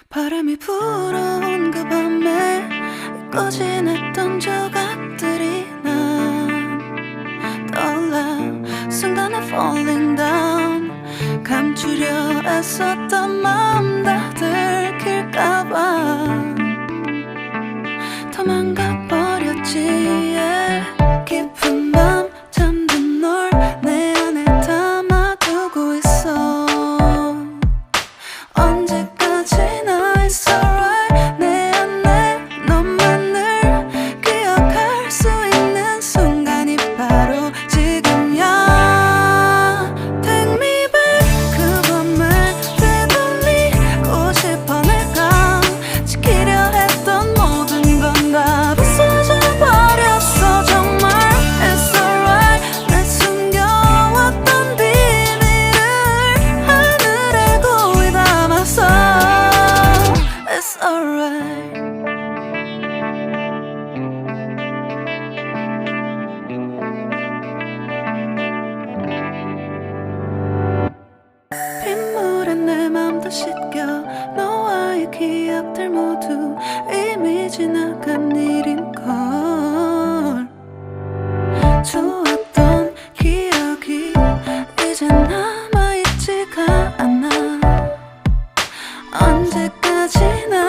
바람이 불어온 그 밤에 잊고 지냈던 조각들이 난 떠올라. 순간에 falling down, 감추려 애썼던 마음 다 들킬까봐 도망가버렸지. yeah. 깊은 밤 잠든 널 내 안에 담아두고 있어. 언제까지나 it's alright. 내 안에 너만을 기억할 수 있는 순간이 바로 지금이야. Take me back. 그 밤을 되돌리고 싶어. 내가 지키려 했던 모든 건 다 부서져 버렸어. 정말 it's alright. 내 숨겨왔던 비밀을 하늘에 고이 담아서 it's alright. 빗물에 내 맘도 씻겨. 너와의 기억들 모두 이미 지나간 일인걸. 좋았던 기억이 이제 남아있지가 않아. 언제까지나